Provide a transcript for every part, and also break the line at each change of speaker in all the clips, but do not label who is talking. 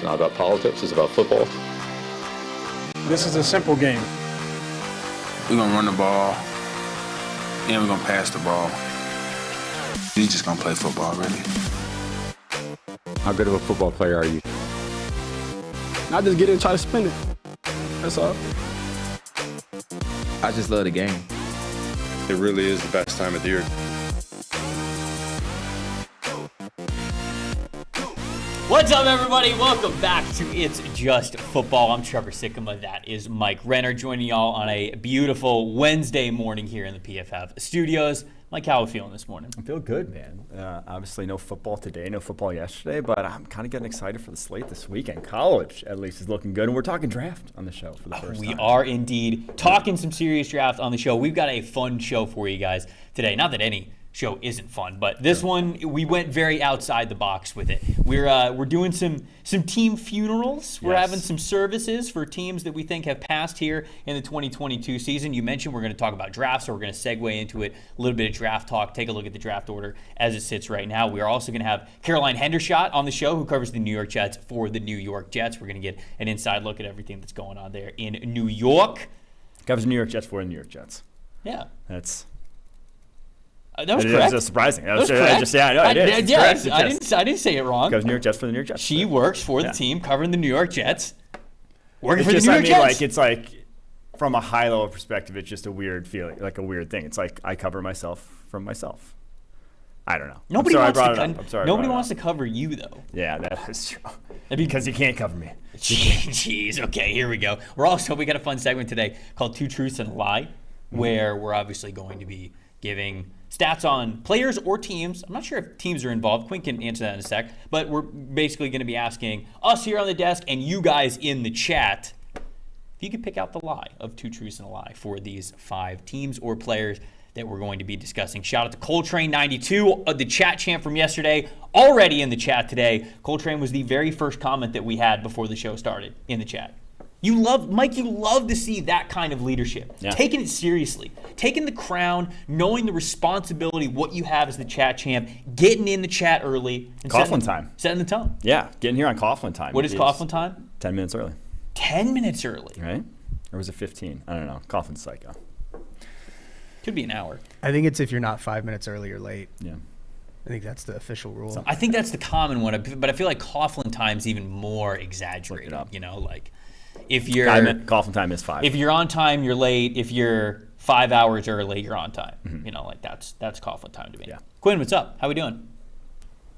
not about politics. It's about football.
This is a simple game.
We're going to run the ball, and we're going to pass the ball. We're just going to play football, really.
How good of a football player are you?
I just get in and try to spin it. That's all.
I just love the game.
It really is the best time of the year.
What's up, everybody? Welcome back to It's Just Football. I'm Trevor Sikkema. That is Mike Renner joining y'all on a beautiful Wednesday morning here in the PFF studios. Mike, how are we feeling this morning?
I feel good, man. Obviously, no football today, no football yesterday, but I'm kind of getting excited for the slate this weekend. College, at least, is looking good, and we're talking draft on the show for the first time.
We are indeed talking some serious draft on the show. We've got a fun show for you guys today. Not that any show isn't fun, but this one, we went very outside the box with it. We're doing some team funerals. We're having some services for teams that we think have passed here in the 2022 season. You mentioned we're going to talk about drafts, so we're going to segue into it. A little bit of draft talk, take a look at the draft order as it sits right now. We are also going to have Caroline Hendershot on the show, who covers the New York Jets for the New York Jets. We're going to get an inside look at everything that's going on there in New York.
Covers the New York Jets for the New York Jets.
Yeah.
That's...
that was correct.
That was surprising.
That was correct. I didn't say it wrong.
Goes New York Jets for the New York Jets.
She works for the team covering the New York Jets. Working for the
just,
New York Jets.
It's like, from a high level perspective, it's just a weird feeling, like a weird thing. It's like I cover myself from myself. I don't know.
Nobody wants to cover you, though.
Yeah, that is true. Because you can't cover me.
Jeez. Okay, here we go. We got a fun segment today called Two Truths and a Lie, where we're obviously going to be giving stats on players or teams. I'm not sure if teams are involved. Quinn can answer that in a sec. But we're basically going to be asking us here on the desk and you guys in the chat if you could pick out the lie of Two Truths and a Lie for these 5 teams or players that we're going to be discussing. Shout out to Coltrane92, the chat champ from yesterday, already in the chat today. Coltrane was the very first comment that we had before the show started in the chat. You love to see that kind of leadership. Yeah. Taking it seriously. Taking the crown, knowing the responsibility, what you have as the chat champ, getting in the chat early. And
Coughlin time.
Setting the tone.
Yeah, getting here on Coughlin time.
What is Coughlin time?
10 minutes early.
10 minutes early.
Right? Or was it 15? I don't know. Coughlin's psycho.
Could be an hour.
I think it's if you're not 5 minutes early or late.
Yeah.
I think that's the official rule.
I think that's the common one, but I feel like Coughlin time's even more exaggerated.
Look it up.
You know, like if you're
Coughlin time is 5.
If you're on time, you're late. If you're 5 hours early, you're on time. Mm-hmm. You know, like that's Coughlin time to me.
Yeah.
Quinn, what's up? How we doing?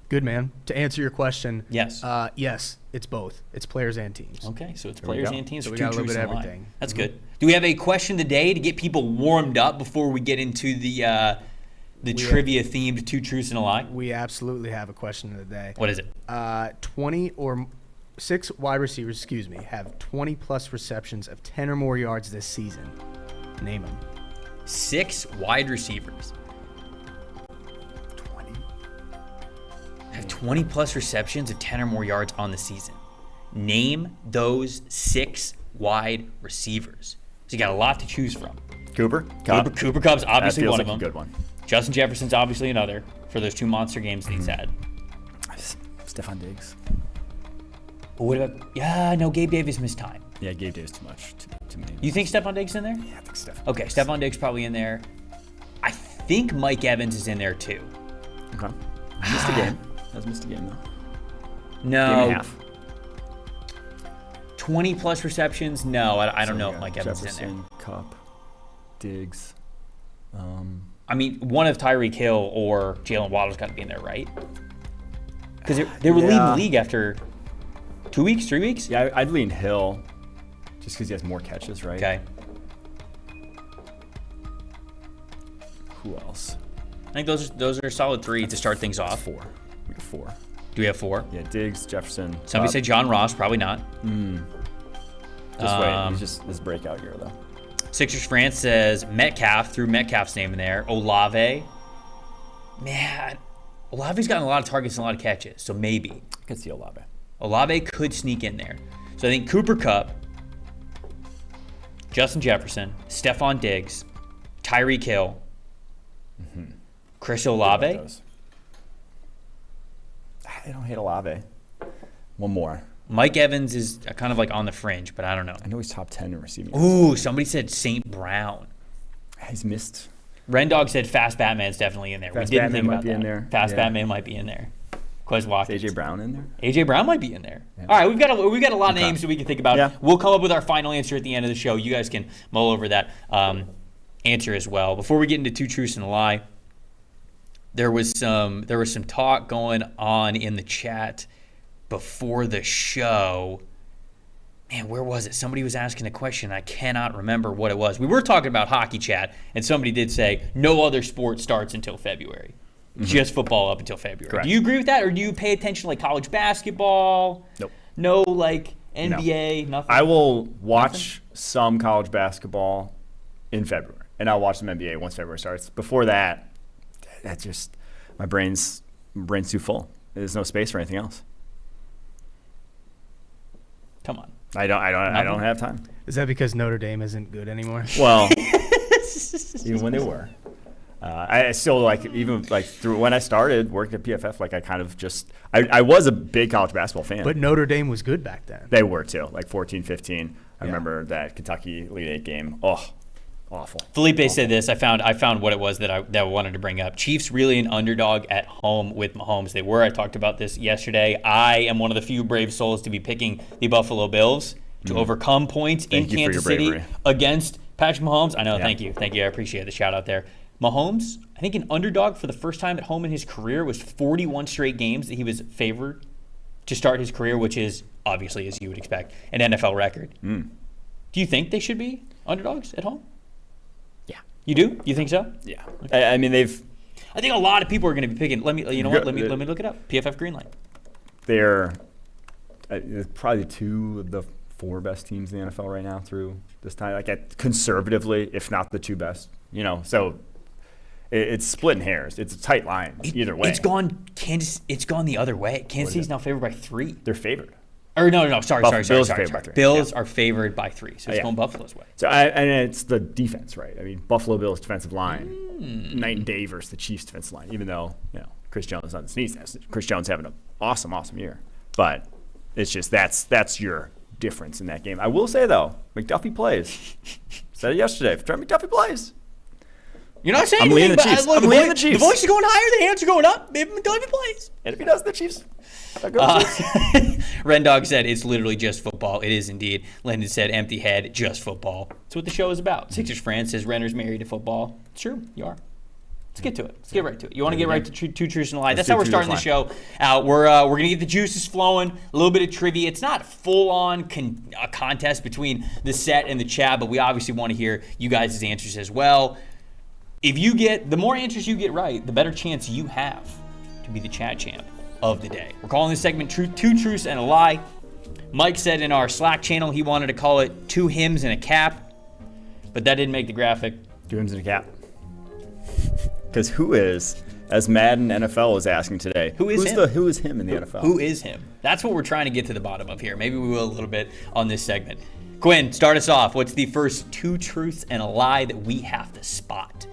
Good, man. To answer your question,
yes,
it's both. It's players and teams.
Okay, so it's players and teams.
So we got a little bit of everything.
That's good. Do we have a question today to get people warmed up before we get into the trivia-themed Two Truths and a Lie?
We absolutely have a question of the day.
What is it?
6 wide receivers, have 20-plus receptions of 10 or more yards this season. Name them.
6 wide receivers have 20-plus receptions of 10 or more yards on the season. Name those 6 wide receivers. So you got a lot to choose from.
Cooper
Kupp's obviously one of them.
A good one.
Justin Jefferson's obviously another for those 2 monster games that he's had.
Stephon Diggs.
What about? Gabe Davis missed time.
Yeah, Gabe Davis too much. Too many.
You think Stephon Diggs in there?
Yeah, I think Stephon.
Okay, Stephon Diggs probably in there. I think Mike Evans is in there too.
Okay. Missed a game. Hasn't missed a game though.
No.
Game and a half.
20-plus receptions? No, I don't know if Mike Evans is in there.
Kupp, Diggs.
I mean, one of Tyreek Hill or Jalen Waddle's got to be in there, right? Because they were leading the league after 2 weeks, 3 weeks?
Yeah, I'd lean Hill just because he has more catches, right?
Okay.
Who else?
I think those are solid 3 to start things off.
4. We got 4.
Do we have 4?
Yeah, Diggs, Jefferson.
Somebody said John Ross, probably not.
Just wait. He's just this breakout year, though.
Sixers France says Metcalf, threw Metcalf's name in there. Olave. Man, Olave's gotten a lot of targets and a lot of catches, so maybe.
I could see Olave.
Olave could sneak in there. So I think Cooper Kupp, Justin Jefferson, Stephon Diggs, Tyreek Hill, Chris Olave.
I don't hate Olave. One more.
Mike Evans is kind of like on the fringe, but I don't know.
I know he's top 10 in receiving.
Ooh, somebody said St. Brown.
He's missed.
Rendog said Fast Batman's definitely in there.
Fast
We didn't
Batman
think
might
about
be
that.
in there.
Fast
Yeah.
Batman might be in there. Quez Watkins.
Is AJ Brown in there?
AJ Brown might be in there. All right, we've got a lot of names that we can think about.
Yeah.
We'll come up with our final answer at the end of the show. You guys can mull over that answer as well. Before we get into Two Truths and a Lie, there was some talk going on in the chat before the show. Man, where was it? Somebody was asking a question. I cannot remember what it was. We were talking about hockey chat, and somebody did say no other sport starts until February. Just football up until February.
Correct.
Do you agree with that, or do you pay attention to like college basketball?
Nope.
No, like NBA, nothing?
I will watch some college basketball in February, and I'll watch some NBA once February starts. Before that, that's just my brain's too full. There's no space for anything else.
Come on.
I don't have time.
Is that because Notre Dame isn't good anymore?
Well, even when they were. I still through when I started working at PFF, I kind of just I was a big college basketball fan.
But Notre Dame was good back then.
They were too, 14, 15. I remember that Kentucky Elite Eight game. Oh, awful.
Felipe said this. I found what it was that I wanted to bring up. Chiefs really an underdog at home with Mahomes. They were. I talked about this yesterday. I am one of the few brave souls to be picking the Buffalo Bills to overcome points in Kansas City against Patrick Mahomes. I know. Yeah. Thank you. I appreciate the shout out there. Mahomes, I think an underdog for the first time at home in his career was 41 straight games that he was favored to start his career, which is obviously, as you would expect, an NFL record. Do you think they should be underdogs at home?
Yeah.
You do? You think so?
Yeah. Okay. I mean,
I think a lot of people are going to be picking. Let me look it up. PFF Greenlight.
They're probably two of the four best teams in the NFL right now through this time. Conservatively, if not the two best. So. It's splitting hairs. It's a tight line either way.
It's gone the other way. Kansas City's now favored by 3.
They're favored.
Or no. Sorry.
Bills are favored by 3.
Bills are favored by 3. So it's going Buffalo's way.
So and it's the defense, right? I mean, Buffalo Bills defensive line, night and day versus the Chiefs defensive line. Even though Chris Jones doesn't sneeze, Chris Jones having an awesome year, but it's just that's your difference in that game. I will say though, McDuffie plays. Said it yesterday. If Trevor McDuffie plays.
You're not saying
I'm
anything,
leading the Chiefs.
Look,
I'm leading the Chiefs.
The voice is going higher, the hands are going up. Maybe McDuffie plays.
And if he does, the Chiefs.
Rendog said it's literally just football. It is indeed. Lyndon said empty head, just football. That's what the show is about. Sixers Fran says Renner's married to football. It's true. You are. Let's get to it. Let's get right to it. You want to get right to Two Truths and a Lie? That's how we're starting the show out. We're going to get the juices flowing, a little bit of trivia. It's not full-on a contest between the set and the chat, but we obviously want to hear you guys' answers as well. The more answers you get right, the better chance you have to be the chat champ of the day. We're calling this segment Two Truths and a Lie. Mike said in our Slack channel he wanted to call it 2 hymns and a cap, but that didn't make the graphic.
2 hymns and a cap. Because who is, as Madden NFL is asking today, who is him in the NFL?
Who is him? That's what we're trying to get to the bottom of here. Maybe we will a little bit on this segment. Quinn, start us off. What's the first 2 truths and a lie that we have to spot?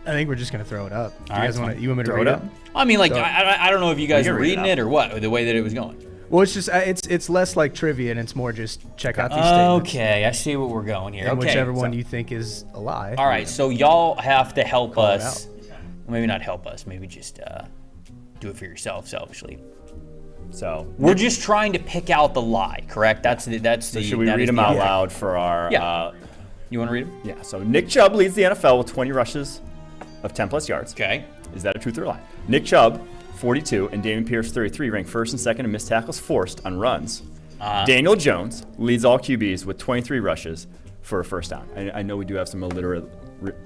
I think we're just going to throw it up.
You want
me to read it?
I mean, I don't know if you guys are reading it or what, or the way that it was going.
Well, it's just it's less like trivia, and it's more just check out these statements.
Okay, I see what we're going here.
And whichever one you think is a lie.
All right, so y'all have to help us. Maybe not help us. Maybe just do it for yourself, selfishly.
So
we're just trying to pick out the lie, correct?
So should we read them out loud for our?
Yeah. You want to read them?
Yeah. So Nick Chubb leads the NFL with 20 rushes of 10+ yards.
Okay.
Is that a truth or a lie? Nick Chubb, 42, and Dameon Pierce, 33, ranked first and second in missed tackles forced on runs. Daniel Jones leads all QBs with 23 rushes for a first down. I know we do have some illiterate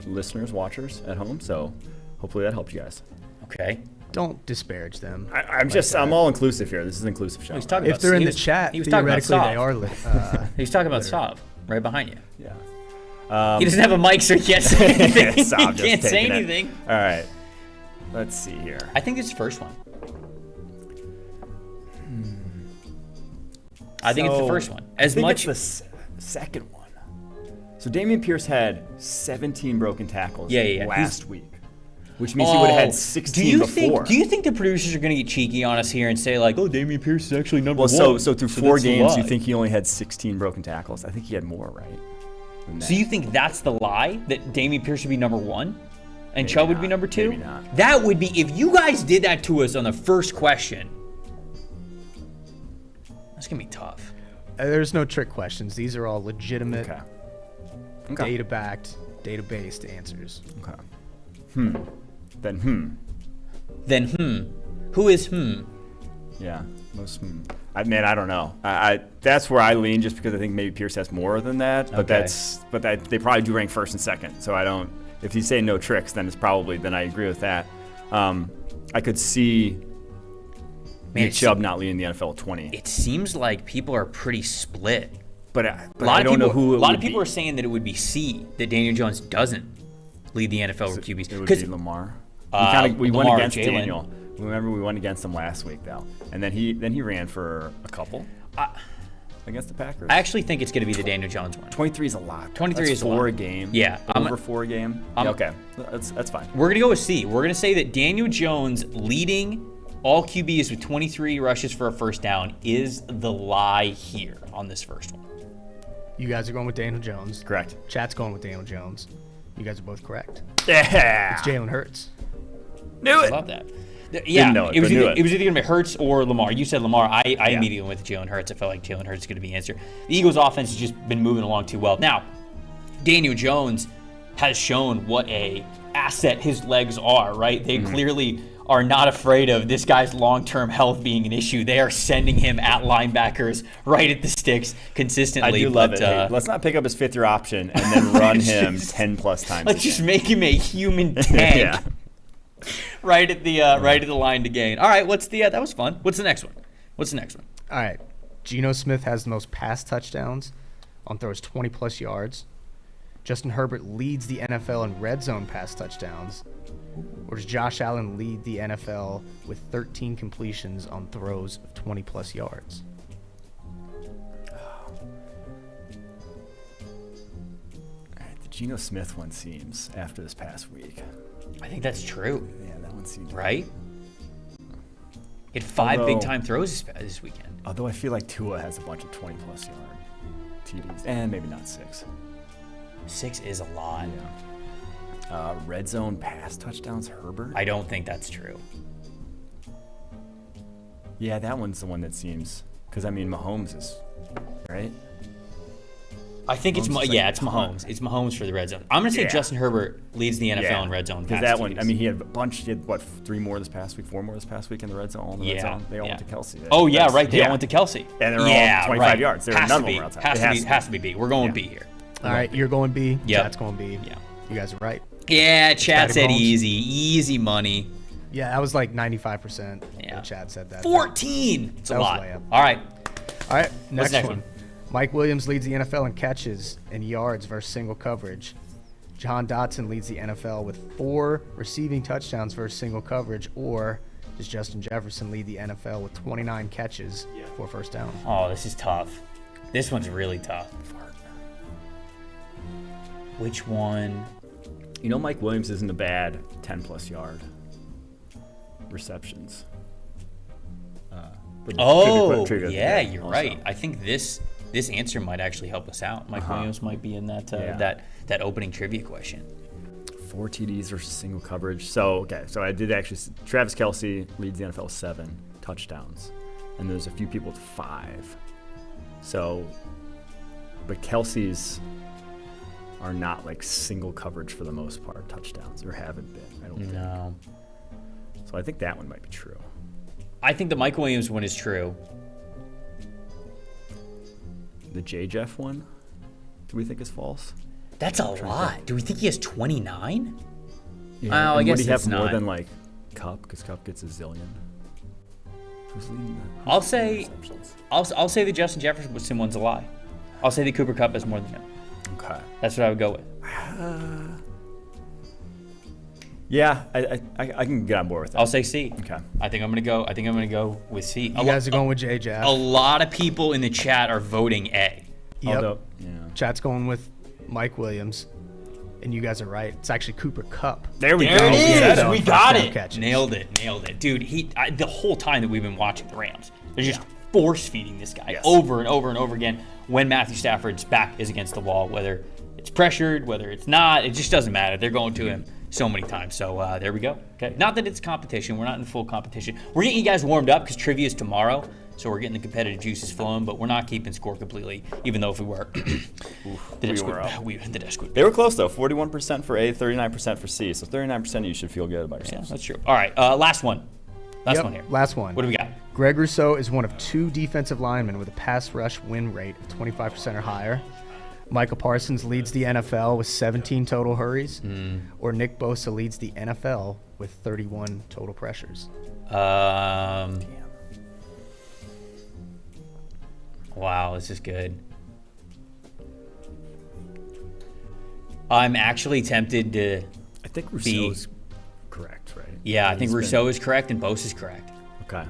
listeners, watchers at home, so hopefully that helps you guys.
Okay.
Don't disparage them.
I'm all inclusive here. This is an inclusive show.
If they're in the chat, theoretically they are.
He's talking about Saab, right behind you.
Yeah.
He doesn't have a mic, so he can't say anything. He can't say anything.
All right. Let's see here.
I think it's the first one. I think it's the first one.
It's the second one. So Dameon Pierce had 17 broken tackles last week. which means he would have had 16 before.
Do you think the producers are going to get cheeky on us here and say like, oh, Dameon Pierce is actually number one?
So through 4
that's the
games, you
lie.
think he only had 16 broken tackles? I think he had more, right? than
So
that.
you think that's the lie, that Dameon Pierce should be number 1 and
Maybe
Chubb would be
not.
number 2?
Maybe not.
That would be, if you guys did that to us on the first question, that's going to be tough.
There's no trick questions. These are all legitimate,
Okay.
data-backed, data-based answers.
Okay. Then
Who is
Yeah. Most. I don't know. I that's where I lean, just because I think maybe Pierce has more than that. But
Okay.
they probably do rank first and second. So I don't. If you say no tricks, then it's probably, then I agree with that. I could see Nick Chubb not leading the NFL at 20.
It seems like people are pretty split.
But
A
I
lot of
don't
people,
know who it
a lot
would
of people
be.
are saying that it would be C, that Daniel Jones doesn't lead the NFL with QBs.
It would
'Cause
be Lamar. We
Lamar
went
or
against
Jalen.
Daniel. Remember, we went against him last week though, and then he ran for a couple against the Packers.
I actually think it's going to be the Daniel Jones one.
23 is a lot.
23
That's
is a
4
lot.
a game.
Yeah,
over 4 a game. Yeah, okay, that's fine.
We're going to go with C. We're going to say that Daniel Jones leading all QBs with 23 rushes for a first down is the lie here on this first one.
You guys are going with Daniel Jones.
Correct.
Chat's going with Daniel Jones. You guys are both correct.
Yeah.
It's Jalen Hurts.
Knew
I
it.
love that. Yeah,
know it,
it was
but knew
either
it.
it was either going to be Hurts or Lamar. You said Lamar. I immediately went with Jalen Hurts. I felt like Jalen Hurts is going to be the answer. The Eagles' offense has just been moving along too well. Now, Daniel Jones has shown what a asset his legs are, right? They clearly are not afraid of this guy's long-term health being an issue. They are sending him at linebackers right at the sticks consistently.
I do love it. Hey, let's not pick up his 5th-year option and then run him 10 plus times.
Let's just make him a human tank.
Yeah.
Right at the line to gain. All right, that was fun. What's the next one?
All right. Geno Smith has the most pass touchdowns on throws 20-plus yards. Justin Herbert leads the NFL in red zone pass touchdowns. Or does Josh Allen lead the NFL with 13 completions on throws of 20-plus yards?
The Geno Smith one seems, after this past week.
I think that's true,
Yeah, that one seems
right? He had 5
Although-
big-time throws this weekend.
Although I feel like Tua has a bunch of 20-plus yard TDs, and maybe not 6.
6 is a lot.
Red zone pass touchdowns, Herbert.
I don't think that's true.
Yeah, that one's the one that seems, because I mean Mahomes is right.
I think it's
Mahomes is like
it's Mahomes. It's Mahomes for the red zone. I'm gonna say
Yeah.
Justin Herbert leads the NFL in red zone
Because
pass
that one,
TDs.
I mean, he had a bunch. He had what, 3 more this past week, 4 more this past week in the red zone. All in the red zone. They all went to Kelsey.
Oh yeah,
That's-
right. They all went to Kelsey.
And they're all 25 yards. There were
Has
none
to
of them
be.
were outside.
Has
It
to be. Has to be B. We're going B here.
All right, you're going B.
Yep.
Chat's going B.
Yeah.
You guys are right.
Yeah, Chad
Patty
said
Mahomes.
easy money.
Yeah, that was like 95%.
Yeah.
That Chad said that.
14. It's a
That was
lot.
layup.
All right.
All right, next,
next
one.
one?
Mike Williams leads the NFL in catches and yards versus single coverage. John Dotson leads the NFL with 4 receiving touchdowns versus single coverage. Or does Justin Jefferson lead the NFL with 29 catches for first down?
Oh, this is tough. This one's really tough. Which one?
You know, Mike Williams isn't a bad 10-plus yard receptions.
Oh,
trivia
yeah,
today
you're
also.
right. I think this answer might actually help us out. Mike Williams might be in that that opening trivia question.
4 TDs versus single coverage. So I did actually. Travis Kelce leads the NFL with 7 touchdowns, and there's a few people with 5. So, but Kelce's are not like single coverage for the most part touchdowns, or haven't been. I don't think.
No.
So I think that one might be true.
I think the Mike Williams one is true.
The J. Jeff one, do we think is false?
That's a lot. Do we think he has 29?
Yeah.
Oh, I
and
guess
would he have
it's
more
not.
than like Cup? Because Cup gets a zillion. Who's leading that?
I'll say
Receptions?
I'll say the Justin Jefferson one's a lie. I'll say the Cooper Kupp has more than him.
Okay.
That's what I would go with.
Yeah, I can get on board with that.
I'll say C.
Okay.
I think I'm gonna go with C.
You guys are going with J. Jeff.
A lot of people in the chat are voting A.
Yep.
Although, yeah.
Chat's going with Mike Williams. And you guys are right. It's actually Cooper Kupp.
There we
There
go.
it is.
Yeah.
We
First
got
down
it.
catches.
Nailed it. Dude, the whole time that we've been watching the Rams, they're just force feeding this guy over and over and over again when Matthew Stafford's back is against the wall, whether it's pressured, whether it's not, it just doesn't matter. They're going to him so many times. So there we go. Okay. Not that it's competition. We're not in full competition. We're getting you guys warmed up because trivia is tomorrow. So we're getting the competitive juices flowing, but we're not keeping score completely, even though if we were, the desk would.
They were close though. 41% for A, 39% for C. So 39% you should feel good about
Yeah,
yourself.
that's true. All right, last one. Last
Yep,
one here.
Last one.
What do we got?
Greg Rousseau is one of 2 defensive linemen with a pass rush win rate of 25% or higher. Michael Parsons leads the NFL with 17 total hurries, or Nick Bosa leads the NFL with 31 total pressures.
Wow, this is good. I'm actually tempted to.
I think Rousseau's correct, right?
Yeah, I think Rousseau is correct and Bosa is correct.
Okay.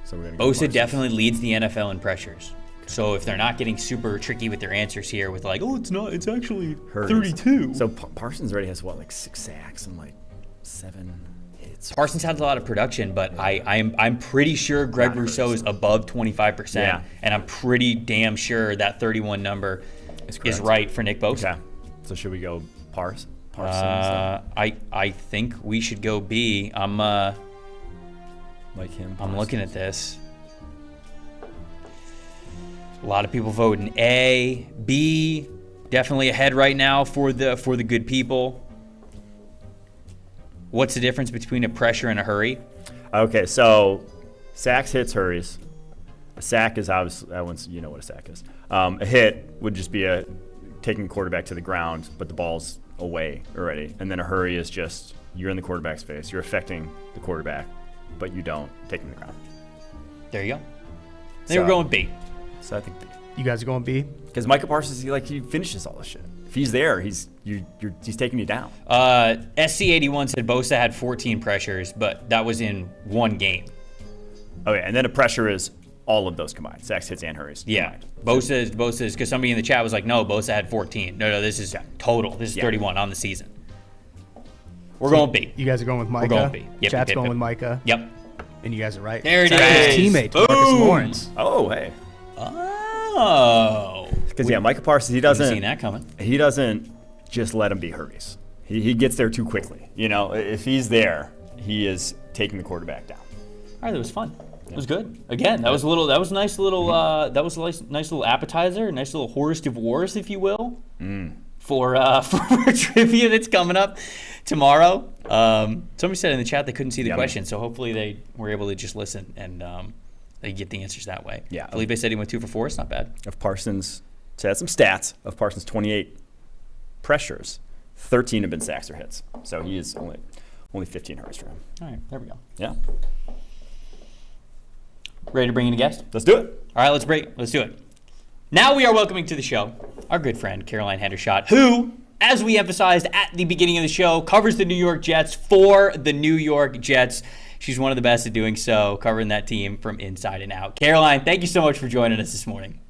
So we're going to go
Bosa
Parsons.
definitely leads the NFL in pressures. So if they're not getting super tricky with their answers here with like, oh, it's not, it's actually
Hurries.
32.
So Parsons already has, what, like 6 sacks and like 7 hits?
Parsons has a lot of production, but I'm pretty sure Greg Rousseau is above 25%.
Yeah.
And I'm pretty damn sure that 31 number is right for Nick Bosa.
Okay. So should we go Parsons?
I think we should go B. I'm
like him.
I'm looking at this. A lot of people voting A, B, definitely ahead right now for the good people. What's the difference between a pressure and a hurry?
Okay, so sacks, hits, hurries. A sack is obviously, that one's, you know what a sack is. A hit would just be taking the quarterback to the ground, but the ball's away already. And then a hurry is just, you're in the quarterback's face. You're affecting the quarterback, but you don't take him to the ground.
There you go. Then we're going B.
So I think B.
You guys are going B?
Because Michael Parsons, he finishes all this shit. If he's there, he's taking you down.
SC81 said Bosa had 14 pressures, but that was in one game.
Okay, and then a pressure is all of those combined, sacks, hits, and hurries.
Yeah,
combined.
Bosa is because somebody in the chat was like, no, Bosa had 14. No, this is total. This is 31 on the season. We're going B.
You guys are going with Micah?
We're going B. Yep,
Chat's
yep,
going
yep.
with Micah.
Yep.
And you guys are right.
There it
It's
is.
his teammate, Marcus Lawrence.
Oh, hey.
Oh.
Because Micah Parsons,
Haven't seen that coming.
He doesn't just let him be hurries. He gets there too quickly. You know, if he's there, he is taking the quarterback down.
All right, that was fun. It was good. Again, that was a nice little appetizer, a nice little horse of wars, if you will, for trivia that's coming up tomorrow. Somebody said in the chat they couldn't see the question, so hopefully they were able to just listen and they get the answers that way.
Yeah.
Felipe said he went 2 for 4. It's not bad.
Of Parsons, so that's some stats. Of Parsons' 28 pressures, 13 have been sacks or hits. So he is only 15 hurries for him.
All right, there we go.
Yeah.
Ready to bring in a guest?
Let's do it.
All right, let's do it. Now we are welcoming to the show our good friend, Caroline Hendershot, who, as we emphasized at the beginning of the show, covers the New York Jets for the New York Jets. She's one of the best at doing so, covering that team from inside and out. Caroline, thank you so much for joining us this morning.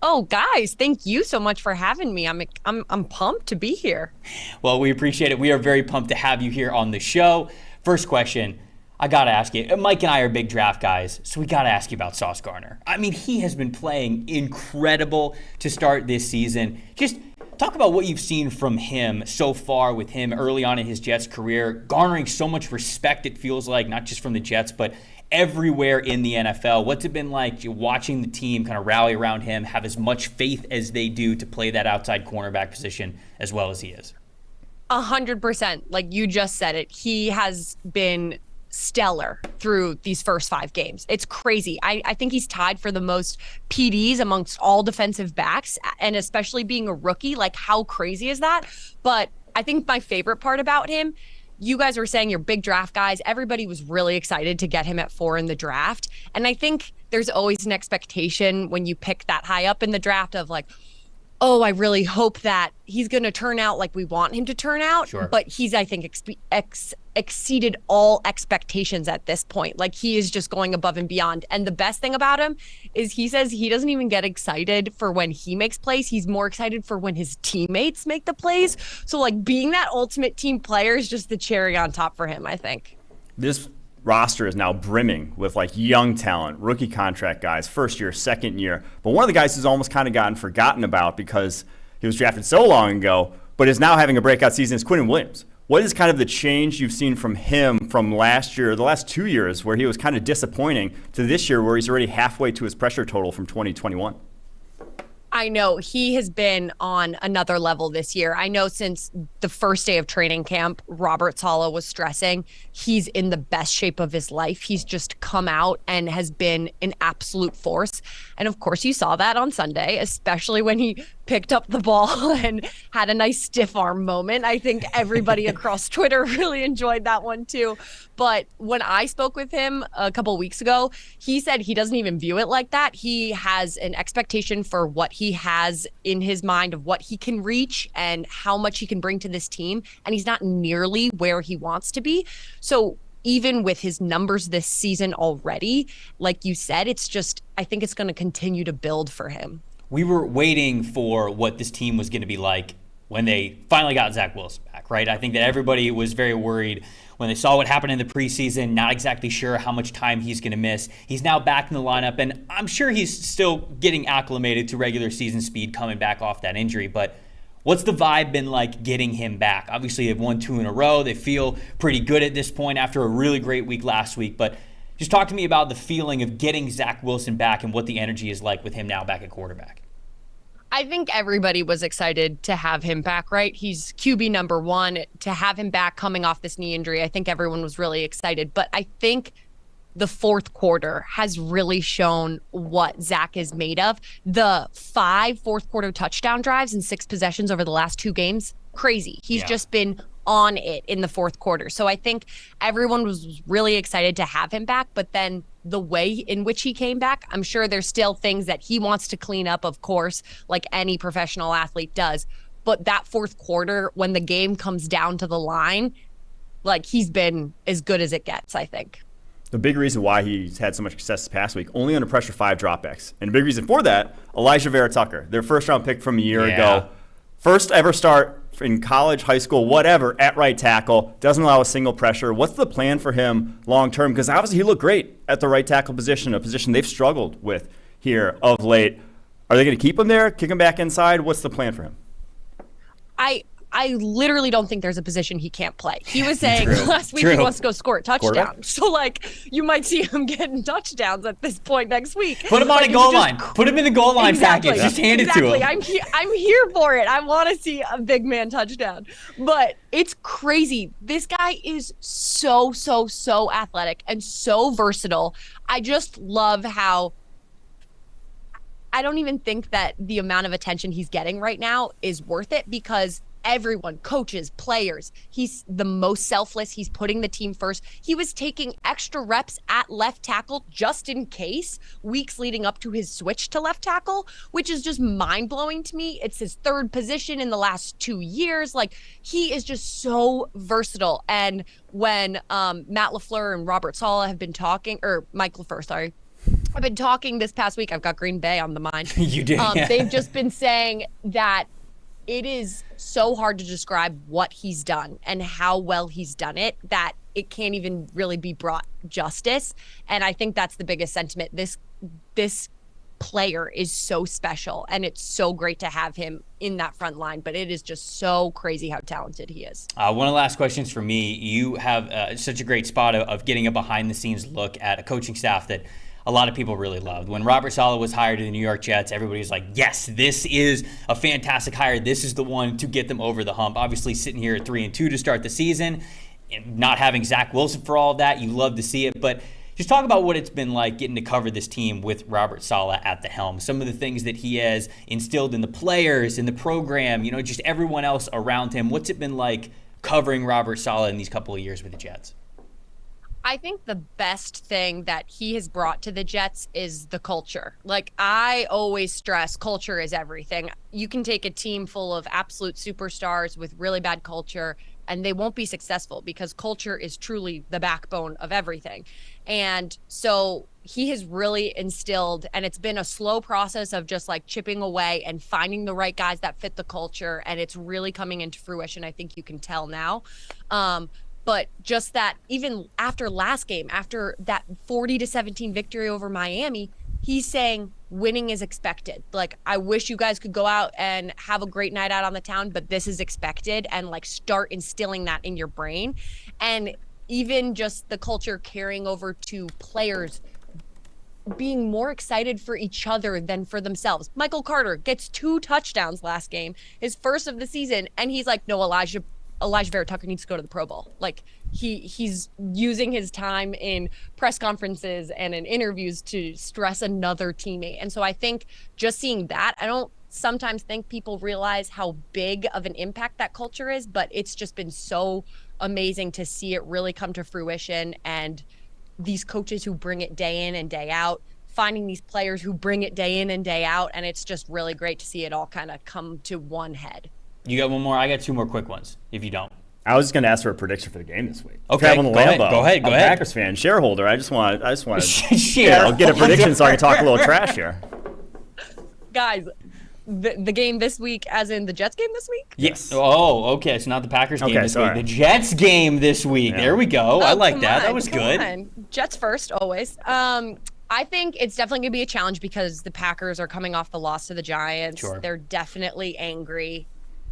Oh, guys, thank you so much for having me. I'm pumped to be here.
Well, we appreciate it. We are very pumped to have you here on the show. First question, I got to ask you. Mike and I are big draft guys, so we got to ask you about Sauce Gardner. I mean, he has been playing incredible to start this season. Just talk about what you've seen from him so far with him early on in his Jets career, garnering so much respect, it feels like, not just from the Jets, but everywhere in the NFL. What's it been like watching the team kind of rally around him, have as much faith as they do to play that outside cornerback position as well as he is?
100%. Like you just said it. He has been stellar through these first 5 games. It's crazy. I think he's tied for the most PDs amongst all defensive backs, and especially being a rookie, like how crazy is that? But I think my favorite part about him, you guys were saying you're big draft guys. Everybody was really excited to get him at 4 in the draft. And I think there's always an expectation when you pick that high up in the draft of like, oh, I really hope that he's going to turn out like we want him to turn out.
Sure.
But he's, I think, exceeded all expectations at this point. Like, he is just going above and beyond. And the best thing about him is he says he doesn't even get excited for when he makes plays. He's more excited for when his teammates make the plays. So, like, being that ultimate team player is just the cherry on top for him, I think.
This roster is now brimming with like young talent, rookie contract guys, first year, second year. But one of the guys who's almost kind of gotten forgotten about because he was drafted so long ago, but is now having a breakout season is Quinnen Williams. What is kind of the change you've seen from him from last year, the last 2 years, where he was kind of disappointing, to this year where he's already halfway to his pressure total from 2021?
I know he has been on another level this year. I know since the first day of training camp, Robert Saleh was stressing he's in the best shape of his life. He's just come out and has been an absolute force. And of course, you saw that on Sunday, especially when he picked up the ball and had a nice stiff arm moment. I think everybody across Twitter really enjoyed that one too. But when I spoke with him a couple of weeks ago, he said he doesn't even view it like that. He has an expectation for what he has in his mind of what he can reach and how much he can bring to this team. And he's not nearly where he wants to be. So even with his numbers this season already, like you said, it's just, I think it's going to continue to build for him.
We were waiting for what this team was going to be like when they finally got Zach Wilson back, right? I think that everybody was very worried when they saw what happened in the preseason, not exactly sure how much time he's going to miss. He's now back in the lineup, and I'm sure he's still getting acclimated to regular season speed coming back off that injury. But what's the vibe been like getting him back? Obviously, they've won 2 in a row. They feel pretty good at this point after a really great week last week. But just talk to me about the feeling of getting Zach Wilson back and what the energy is like with him now back at quarterback.
I think everybody was excited to have him back, right? He's QB number 1. To have him back coming off this knee injury, I think everyone was really excited. But I think the fourth quarter has really shown what Zach is made of. The 5 fourth quarter touchdown drives and 6 possessions over the last 2 games, crazy. He's just been on it in the fourth quarter. So I think everyone was really excited to have him back, but then the way in which he came back, I'm sure there's still things that he wants to clean up, of course, like any professional athlete does. But that fourth quarter, when the game comes down to the line, like, he's been as good as it gets, I think.
The big reason why he's had so much success this past week, only under pressure 5 dropbacks. And a big reason for that, Elijah Vera Tucker, their first round pick from a year ago. First ever start in college, high school, whatever, at right tackle, doesn't allow a single pressure. What's the plan for him long term? Because obviously he looked great at the right tackle position, a position they've struggled with here of late. Are they going to keep him there, kick him back inside? What's the plan for him?
I literally don't think there's a position he can't play. He was saying last week he wants to go score a touchdown. So, like, you might see him getting touchdowns at this point next week.
Put him on a goal line. Put him in the goal line package. Just hand it to him.
I'm here for it. I want to see a big man touchdown. But it's crazy. This guy is so athletic and so versatile. I just love how I don't even think that the amount of attention he's getting right now is worth it, because everyone, coaches, players, he's the most selfless. He's putting the team first. He was taking extra reps at left tackle just in case, weeks leading up to his switch to left tackle, which is just mind-blowing to me. It's his 3rd position in the last 2 years. Like, he is just so versatile. And when Matt LaFleur and Robert Saleh have been talking, or Mike LaFleur, sorry, I've been talking this past week. I've got Green Bay on the mind.
You did.
They've just been saying that it is so hard to describe what he's done and how well he's done it, that it can't even really be brought justice. And I think that's the biggest sentiment. This player is so special, and it's so great to have him in that front line, but it is just so crazy how talented he is.
One of the last questions for me, you have such a great spot of getting a behind the scenes look at a coaching staff that a lot of people really loved. When Robert Saleh was hired to the New York Jets, everybody was like, yes, this is a fantastic hire. This is the one to get them over the hump. Obviously, sitting here at 3-2 to start the season, and not having Zach Wilson for all of that, you love to see it. But just talk about what it's been like getting to cover this team with Robert Saleh at the helm. Some of the things that he has instilled in the players, in the program, just everyone else around him. What's it been like covering Robert Saleh in these couple of years with the Jets?
I think the best thing that he has brought to the Jets is the culture. Like, I always stress, culture is everything. You can take a team full of absolute superstars with really bad culture, and they won't be successful because culture is truly the backbone of everything. And so he has really instilled, and it's been a slow process of just like chipping away and finding the right guys that fit the culture. And it's really coming into fruition. I think you can tell now. But just that, even after last game, after that 40-17 victory over Miami, he's saying winning is expected. Like, I wish you guys could go out and have a great night out on the town, but this is expected, and like start instilling that in your brain. And even just the culture carrying over to players being more excited for each other than for themselves. Michael Carter gets 2 touchdowns last game, his first of the season, and he's like, no, Elijah Vera Tucker needs to go to the Pro Bowl. Like, he's using his time in press conferences and in interviews to stress another teammate. And so I think just seeing that, I don't sometimes think people realize how big of an impact that culture is, but it's just been so amazing to see it really come to fruition. And these coaches who bring it day in and day out, finding these players who bring it day in and day out. And it's just really great to see it all kind of come to one head.
You got one more? I got 2 more quick ones, if you don't.
I was just going to ask for a prediction for the game this week.
Okay,
Traveling to Lambeau.
Go ahead.
I'm a Packers fan, shareholder. I just want to
Share.
I'll get a prediction so I can talk a little trash here.
Guys, the game this week, as in the Jets game this week?
Yes. Oh, okay. It's not the Packers game this
sorry.
week. The Jets game this week.
Yeah.
there we go. I like that. That was
come
good.
on. Jets first, always. I think it's definitely going to be a challenge because the Packers are coming off the loss to the Giants.
Sure.
They're definitely angry.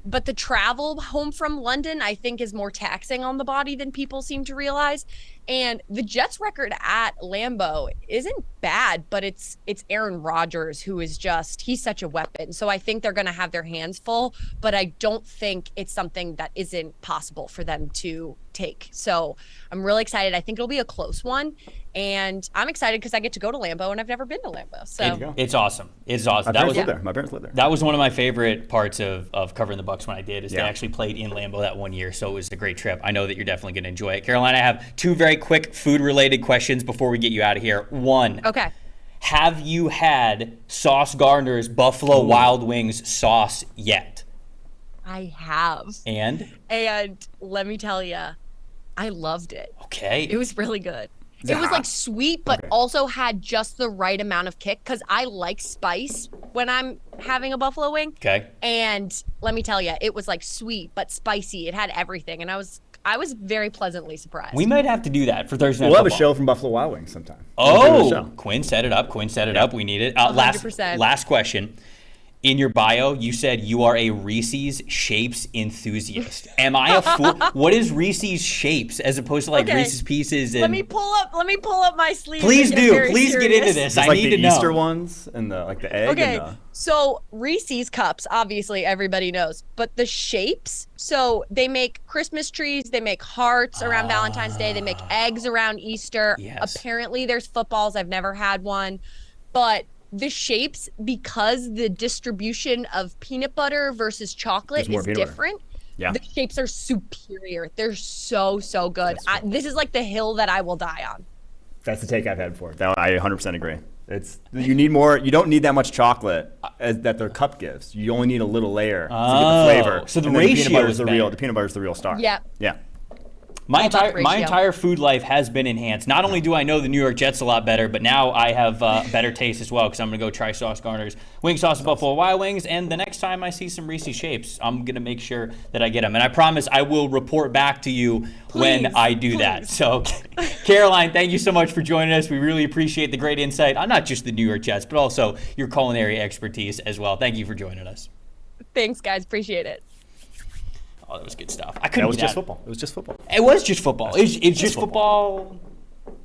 But the travel home from London, I think, is more taxing on the body than people seem to realize. And the Jets' record at Lambeau isn't bad, but it's Aaron Rodgers who is he's such a weapon. So I think they're going to have their hands full, but I don't think it's something that isn't possible for them to take. So I'm really excited. I think it'll be a close one. And I'm excited because I get to go to Lambeau, and I've never been to Lambeau. So
It's awesome. It's awesome.
My parents live there.
That was one of my favorite parts of covering the Bucs when I did, is they
Yeah.
actually played in Lambeau that one year. So it was a great trip. I know that you're definitely going to enjoy it. Caroline, I have 2 very quick food-related questions before we get you out of here. One.
Okay.
Have you had Sauce Gardner's Buffalo Wild Wings sauce yet?
I have.
And
let me tell you, I loved it.
Okay.
It was really good. It was like sweet, but also had just the right amount of kick because I like spice when I'm having a buffalo wing.
Okay.
And let me tell you, it was like sweet but spicy. It had everything, and I was very pleasantly surprised.
We might have to do that for Thursday Night
We'll have a
Football.
show from Buffalo Wild Wings sometime.
Oh, Quinn set it up. We need it.
100%.
Last question. In your bio, you said you are a Reese's Shapes enthusiast. Am I a fool? What is Reese's Shapes as opposed to like
Okay.
Reese's Pieces? And
Let me pull up my sleeve.
please
and get
do.
very
Please get into
serious.
this.
It's
I
like
need
the
to know.
Easter ones and the egg.
Okay,
And
so Reese's cups, obviously everybody knows, but the shapes, so they make Christmas trees, they make hearts around Valentine's Day, they make eggs around Easter.
Yes.
Apparently there's footballs. I've never had one, but the shapes, because the distribution of peanut butter versus chocolate
There's more
is
peanut butter.
different.
Yeah.
The shapes are superior. They're so good. This is like the hill that I will die on.
That's the take I've had for it. I 100% agree. You need more. You don't need that much chocolate that their cup gives. You only need a little layer to get the flavor.
So the
And then
ratio
peanut butter
is
the
better.
peanut butter is the real star.
Yeah.
Yeah.
My
All about
my
ratio.
entire food life has been enhanced. Not only do I know the New York Jets a lot better, but now I have better taste as well because I'm going to go try Sauce Gardner's wing sauce at Buffalo Wild Wings. And the next time I see some Reese's Shapes, I'm going to make sure that I get them. And I promise I will report back to you when I do that. So, Caroline, thank you so much for joining us. We really appreciate the great insight on not just the New York Jets, but also your culinary expertise as well. Thank you for joining us.
Thanks, guys. Appreciate it.
Oh, that was good stuff. I couldn't
That was
do
just
that.
football. It was just football.
It was just football. It's just football.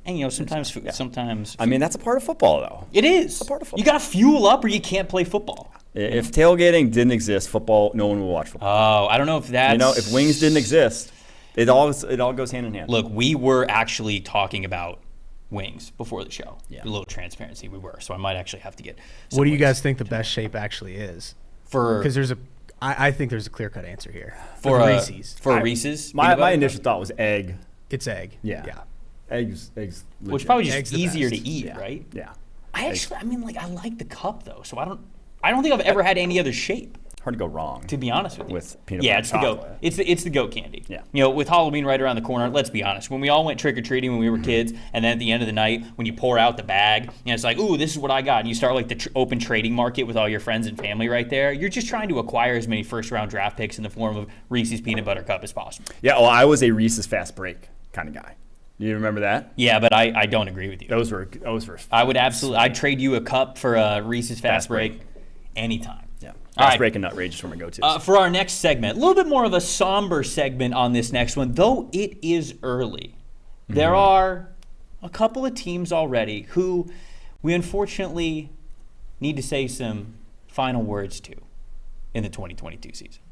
And sometimes
I mean, that's a part of football, though.
it is.
part of football.
You got to fuel up, or you can't play football.
If tailgating didn't exist, football, no one would watch football.
Oh, I don't know if that's.
If wings didn't exist, it all goes hand in hand.
Look, we were actually talking about wings before the show.
Yeah.
A little transparency, we were. So I might actually have to get.
What do you
wings.
guys think the best shape actually is?
for
Because I think there's a clear-cut answer here.
for
With
a
Reese's.
for a Reese's?
My
peanut butter?
initial thought was egg.
It's egg.
Yeah.
Yeah.
Eggs.
Which probably just
Egg's the
easier
best.
to eat,
Yeah.
right?
Yeah.
I like the cup though, so I don't think I've ever had any other shape.
hard to go wrong.
To be honest with you,
with peanut
yeah,
butter
it's the goat.
chocolate.
It's the goat candy.
Yeah.
You know, with Halloween right around the corner, let's be honest. When we all went trick or treating when we were kids, and then at the end of the night, when you pour out the bag, and it's like, ooh, this is what I got, and you start like the open trading market with all your friends and family right there. You're just trying to acquire as many first round draft picks in the form of Reese's peanut butter cup as possible.
Yeah, well, I was a Reese's fast break kind of guy. You remember that?
Yeah, but I don't agree with you.
Those were.
I would absolutely. I'd trade you a cup for a Reese's fast break anytime.
Yeah.
All
Fast
right.
break and nut rage were my go-tos.
For our next segment, a little bit more of a somber segment on this next one, though it is early. There are a couple of teams already who we unfortunately need to say some final words to in the 2022 season.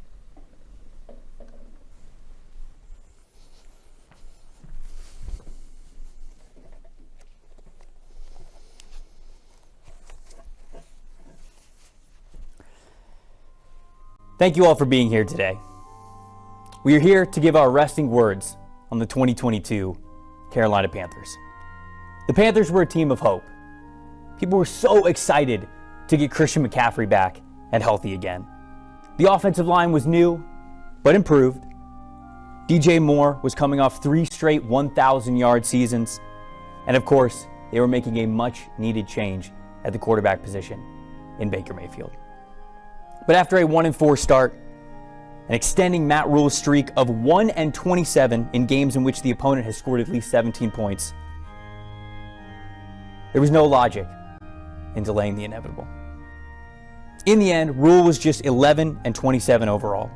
Thank you all for being here today. We are here to give our resting words on the 2022 Carolina Panthers. The Panthers were a team of hope. People were so excited to get Christian McCaffrey back and healthy again. The offensive line was new, but improved. DJ Moore was coming off 3 straight 1,000-yard seasons. And of course, they were making a much-needed change at the quarterback position in Baker Mayfield. But after a 1-4 start, and extending Matt Rule's streak of 1-27 in games in which the opponent has scored at least 17 points, there was no logic in delaying the inevitable. In the end, Rule was just 11-27 overall.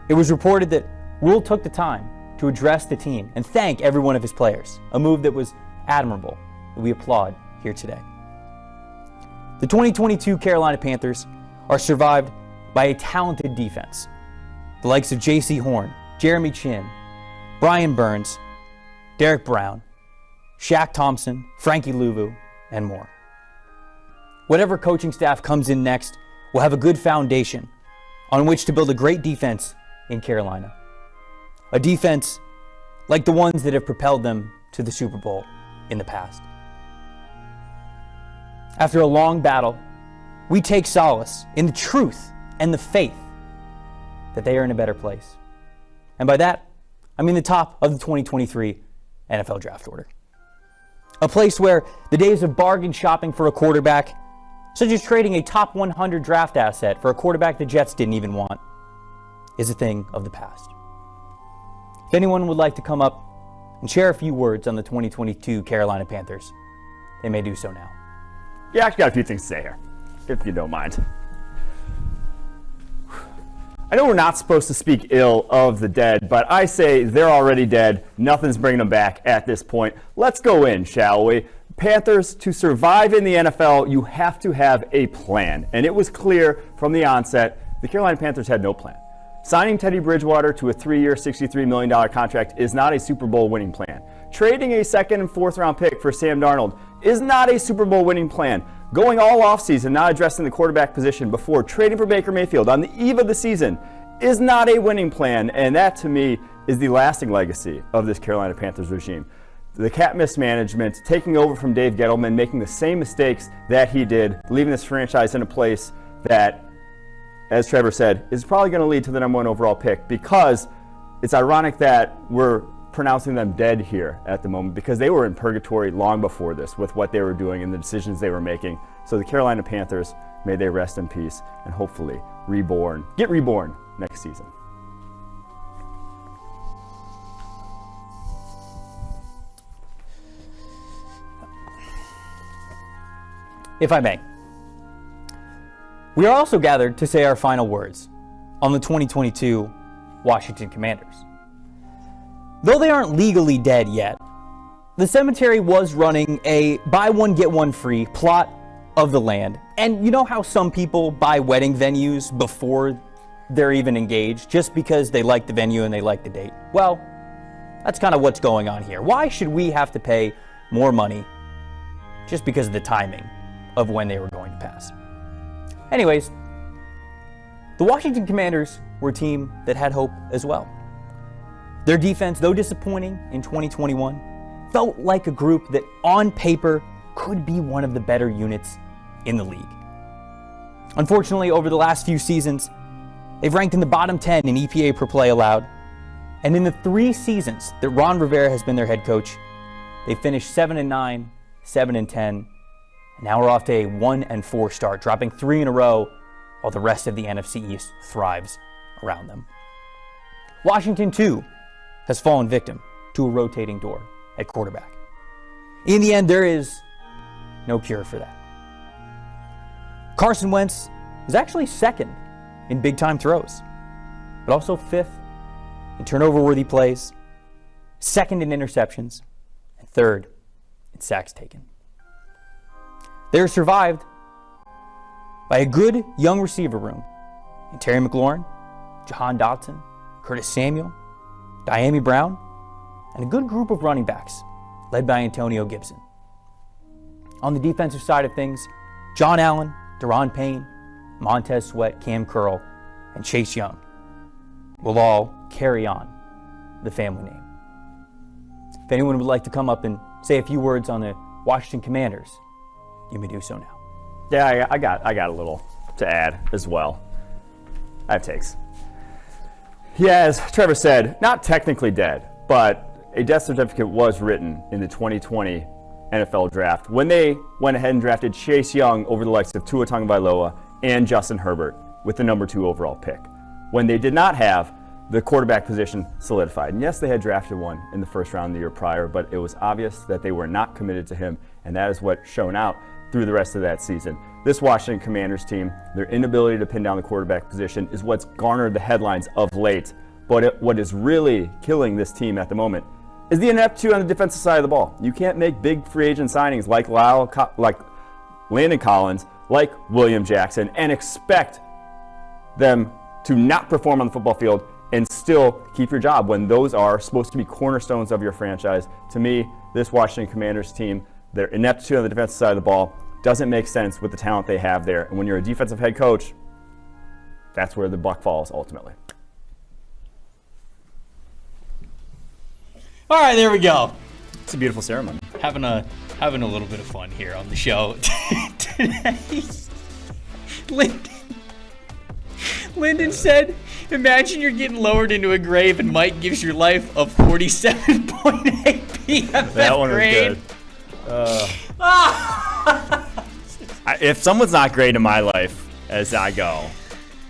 It was reported that Rule took the time to address the team and thank every one of his players, a move that was admirable, that we applaud here today. The 2022 Carolina Panthers are survived by a talented defense. The likes of J.C. Horn, Jeremy Chin, Brian Burns, Derek Brown, Shaq Thompson, Frankie Louvu, and more. Whatever coaching staff comes in next will have a good foundation on which to build a great defense in Carolina. A defense like the ones that have propelled them to the Super Bowl in the past. After a long battle, we take solace in the truth and the faith that they are in a better place. And by that, I mean the top of the 2023 NFL draft order. A place where the days of bargain shopping for a quarterback, such as trading a top 100 draft asset for a quarterback the Jets didn't even want, is a thing of the past. If anyone would like to come up and share a few words on the 2022 Carolina Panthers, they may do so now.
Yeah, I actually got a few things to say here, if you don't mind. I know we're not supposed to speak ill of the dead, but I say they're already dead. Nothing's bringing them back at this point. Let's go in, shall we? Panthers, to survive in the NFL, you have to have a plan. And it was clear from the onset, the Carolina Panthers had no plan. Signing Teddy Bridgewater to a 3-year, $63 million contract is not a Super Bowl winning plan. Trading a 2nd and 4th round pick for Sam Darnold is not a Super Bowl winning plan. Going all offseason not addressing the quarterback position before trading for Baker Mayfield on the eve of the season is not a winning plan, and that to me is the lasting legacy of this Carolina Panthers regime. The cap mismanagement, taking over from Dave Gettleman, making the same mistakes that he did, leaving this franchise in a place that, as Trevor said, is probably going to lead to the #1 overall pick, because it's ironic that we're pronouncing them dead here at the moment, because they were in purgatory long before this with what they were doing and the decisions they were making. So the Carolina Panthers, may they rest in peace and hopefully get reborn next season.
If I may, we are also gathered to say our final words on the 2022 Washington Commanders. Though they aren't legally dead yet, the cemetery was running a buy one, get one free plot of the land. And you know how some people buy wedding venues before they're even engaged just because they like the venue and they like the date? Well, that's kind of what's going on here. Why should we have to pay more money just because of the timing of when they were going to pass? Anyways, the Washington Commanders were a team that had hope as well. Their defense, though disappointing in 2021, felt like a group that on paper could be one of the better units in the league.
Unfortunately, over the last few seasons, they've ranked in the bottom 10 in EPA per play allowed. And in the 3 seasons that Ron Rivera has been their head coach, they finished 7-9, 7-10, and now we're off to a 1-4 start, dropping 3 in a row while the rest of the NFC East thrives around them. Washington, too, has fallen victim to a rotating door at quarterback. In the end, there is no cure for that. Carson Wentz is actually second in big-time throws, but also 5th in turnover-worthy plays, 2nd in interceptions, and 3rd in sacks taken. They are survived by a good young receiver room in Terry McLaurin, Jahan Dotson, Curtis Samuel, Diami Brown, and a good group of running backs led by Antonio Gibson. On the defensive side of things, John Allen, Daron Payne, Montez Sweat, Cam Curl, and Chase Young will all carry on the family name. If anyone would like to come up and say a few words on the Washington Commanders, you may do so now.
Yeah, I got a little to add as well. I have takes. Yeah, as Trevor said, not technically dead, but a death certificate was written in the 2020 NFL draft when they went ahead and drafted Chase Young over the likes of Tua Tagovailoa and Justin Herbert with the number 2 overall pick, when they did not have the quarterback position solidified. And yes, they had drafted one in the first round the year prior, but it was obvious that they were not committed to him, and that is what shone out through the rest of that season. This Washington Commanders team, their inability to pin down the quarterback position is what's garnered the headlines of late. But what is really killing this team at the moment is the ineptitude on the defensive side of the ball. You can't make big free agent signings like Landon Collins, like William Jackson, and expect them to not perform on the football field and still keep your job when those are supposed to be cornerstones of your franchise. To me, this Washington Commanders team, their ineptitude on the defensive side of the ball doesn't make sense with the talent they have there. And when you're a defensive head coach, that's where the buck falls ultimately.
All right, there we go.
It's a beautiful ceremony.
Having a little bit of fun here on the show today. Lyndon said, imagine you're getting lowered into a grave and Mike gives your life a 47.8 PFF
that one
grade.
Was good. If someone's not great in my life as I go,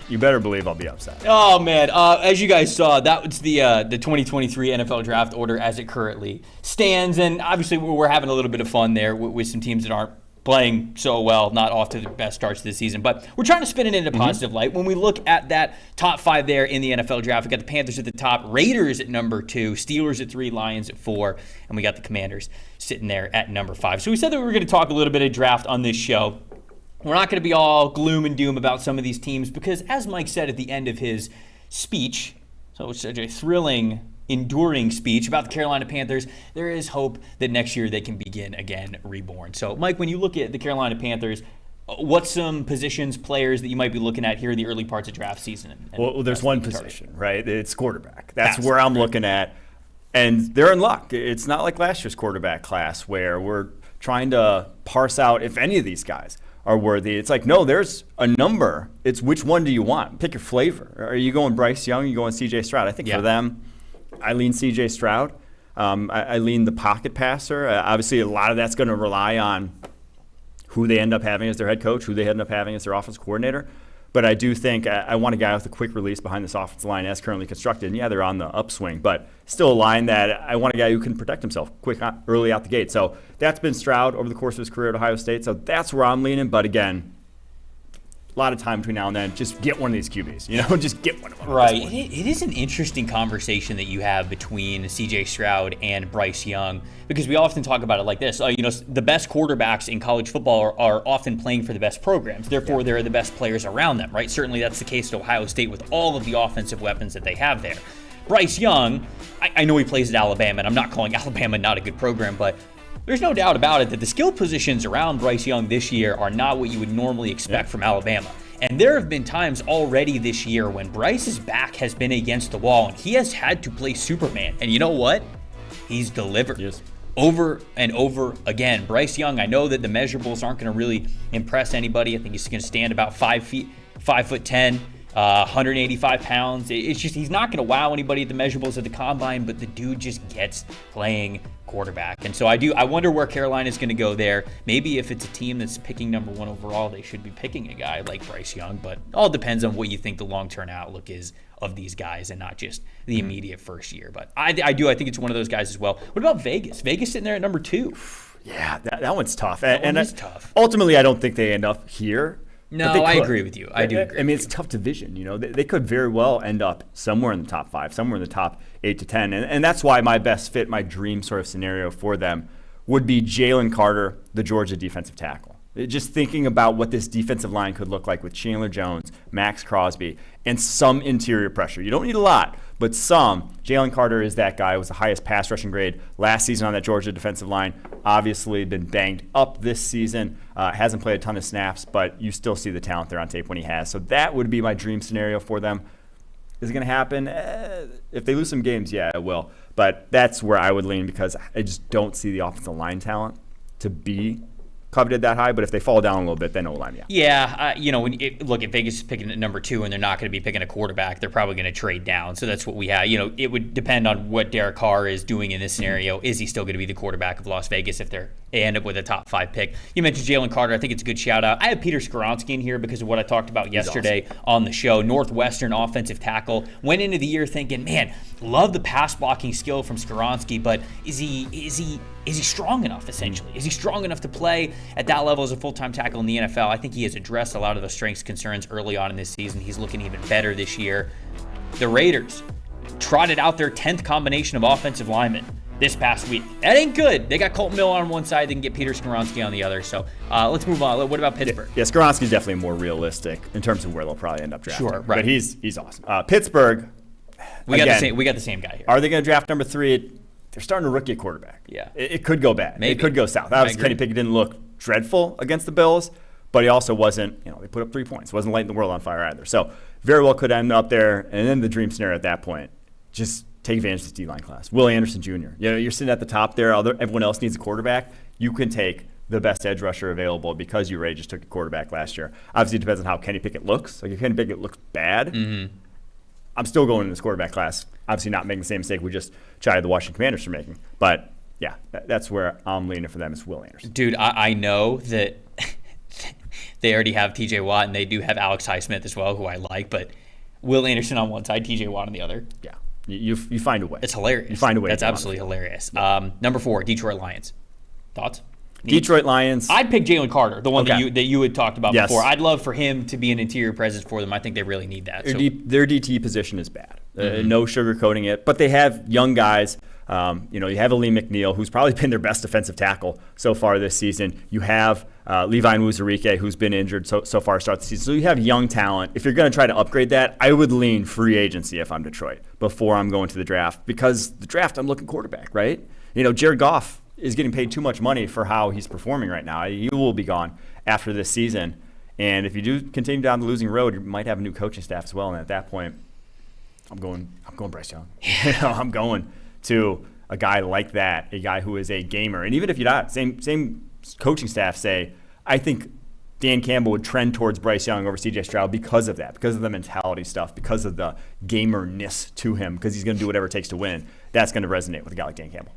you better believe I'll be upset.
Oh, man. As you guys saw, that was the 2023 NFL draft order as it currently stands. And obviously, we're having a little bit of fun there with some teams that aren't playing so well, not off to the best starts this season. But we're trying to spin it into a positive light. When we look at that top 5 there in the NFL draft, we got the Panthers at the top, Raiders at number 2, Steelers at 3, Lions at 4, and we got the Commanders sitting there at number 5. So we said that we were going to talk a little bit of draft on this show. We're not going to be all gloom and doom about some of these teams because, as Mike said at the end of his speech, so it's such a thrilling, enduring speech about the Carolina Panthers, there is hope that next year they can begin again reborn. So, Mike, when you look at the Carolina Panthers, what's some positions, players that you might be looking at here in the early parts of draft season?
Well, there's one position, right? It's quarterback. That's where I'm looking at. And they're in luck. It's not like last year's quarterback class where we're trying to parse out if any of these guys are worthy. It's like, no, there's a number. It's which one do you want? Pick your flavor. Are you going Bryce Young? Are you going C.J. Stroud? I think for them, I lean C.J. Stroud. I lean the pocket passer. Obviously, a lot of that's going to rely on who they end up having as their head coach, who they end up having as their offensive coordinator. But I do think I want a guy with a quick release behind this offensive line as currently constructed. And yeah, they're on the upswing, but still a line that I want a guy who can protect himself quick early out the gate. So that's been Stroud over the course of his career at Ohio State. So that's where I'm leaning. But again, a lot of time between now and then. Just get one of these QBs, just get one of them.
Right. It is an interesting conversation that you have between C.J. Stroud and Bryce Young because we often talk about it like this. The best quarterbacks in college football are often playing for the best programs. Therefore, they're the best players around them, right? Certainly that's the case at Ohio State with all of the offensive weapons that they have there. Bryce Young, I know he plays at Alabama, and I'm not calling Alabama not a good program, but there's no doubt about it that the skill positions around Bryce Young this year are not what you would normally expect from Alabama. And there have been times already this year when Bryce's back has been against the wall and he has had to play Superman. And you know what? He's delivered.
Yes.
over and over again. Bryce Young, I know that the measurables aren't going to really impress anybody. I think he's going to stand about 5'10", 185 pounds. It's just, he's not going to wow anybody at the measurables at the combine, but the dude just gets playing quarterback. And so I wonder where Carolina's going to go there. Maybe if it's a team that's picking number 1 overall, they should be picking a guy like Bryce Young, but all depends on what you think the long-term outlook is of these guys and not just the immediate first year. But I think it's one of those guys as well. What about Vegas? Vegas sitting there at number 2.
Yeah, that one's tough.
That one is tough.
Ultimately, I don't think they end up here.
No, I agree with you. I do agree.
I mean, it's a tough division. They could very well end up somewhere in the top 5, somewhere in the top 8 to 10. And that's why my best fit, my dream sort of scenario for them would be Jalen Carter, the Georgia defensive tackle. Just thinking about what this defensive line could look like with Chandler Jones, Max Crosby, and some interior pressure. You don't need a lot, but some. Jalen Carter is that guy. Was the highest pass rushing grade last season on that Georgia defensive line. Obviously been banged up this season. Hasn't played a ton of snaps, but you still see the talent there on tape when he has. So that would be my dream scenario for them. Is it going to happen? If they lose some games, yeah, it will. But that's where I would lean because I just don't see the offensive line talent to be coveted that high, but if they fall down a little bit, then O-line, yeah.
Yeah, look, if Vegas is picking at number 2 and they're not going to be picking a quarterback, they're probably going to trade down. So that's what we have. It would depend on what Derek Carr is doing in this scenario. Is he still going to be the quarterback of Las Vegas if they end up with a top 5 pick? You mentioned Jalen Carter. I think it's a good shout out. I have Peter Skoronski in here because of what I talked about yesterday on the show. Northwestern offensive tackle. Went into the year thinking, man, love the pass blocking skill from Skoronski, but is he strong enough, essentially? Is he strong enough to play at that level as a full-time tackle in the NFL? I think he has addressed a lot of the strengths concerns early on in this season. He's looking even better this year. The Raiders trotted out their 10th combination of offensive linemen this past week. That ain't good. They got Colton Miller on one side, they can get Peter Skoronski on the other. So let's move on. What about Pittsburgh?
Yeah, Skoronski's definitely more realistic in terms of where they'll probably end up drafting.
Sure, right.
But he's awesome. Pittsburgh,
we got the same guy here.
Are they going to draft number 3? They're starting a rookie at quarterback.
Yeah.
It could go bad.
Maybe.
It could go south. Obviously, Kenny Pickett didn't look dreadful against the Bills, but he also wasn't, they put up 3 points. Wasn't lighting the world on fire either. So very well could end up there. And then the dream scenario at that point, just take advantage of this D-line class. Will Anderson Jr. You're sitting at the top there. Everyone else needs a quarterback. You can take the best edge rusher available because you already just took a quarterback last year. Obviously, it depends on how Kenny Pickett looks. Like if Kenny Pickett looks bad, I'm still going in this quarterback class. Obviously not making the same mistake we just chided the Washington Commanders for making. But, yeah, that's where I'm leaning for them is Will Anderson.
Dude, I know that they already have T.J. Watt, and they do have Alex Highsmith as well, who I like. But Will Anderson on one side, T.J. Watt on the other.
Yeah. You find a way.
It's hilarious.
You find a way.
That's absolutely hilarious.
Yeah.
Number 4, Detroit Lions. Thoughts?
Detroit Lions.
I'd pick Jalen Carter, the one that you had talked about
Yes.
before. I'd love for him to be an interior presence for them. I think they really need that.
Their DT position is bad. No sugarcoating it. But they have young guys. You have Aleem McNeil, who's probably been their best defensive tackle so far this season. You have Levi Nwuzurike, who's been injured so far to start the season. So you have young talent. If you're going to try to upgrade that, I would lean free agency if I'm Detroit before I'm going to the draft. Because the draft, I'm looking quarterback, right? Jared Goff is getting paid too much money for how he's performing right now. He will be gone after this season. And if you do continue down the losing road, you might have a new coaching staff as well. And at that point, I'm going Bryce Young. I'm going to a guy like that, a guy who is a gamer. And even if you're not, same coaching staff say, I think Dan Campbell would trend towards Bryce Young over C.J. Stroud because of that, because of the mentality stuff, because of the gamerness to him, because he's going to do whatever it takes to win. That's going to resonate with a guy like Dan Campbell.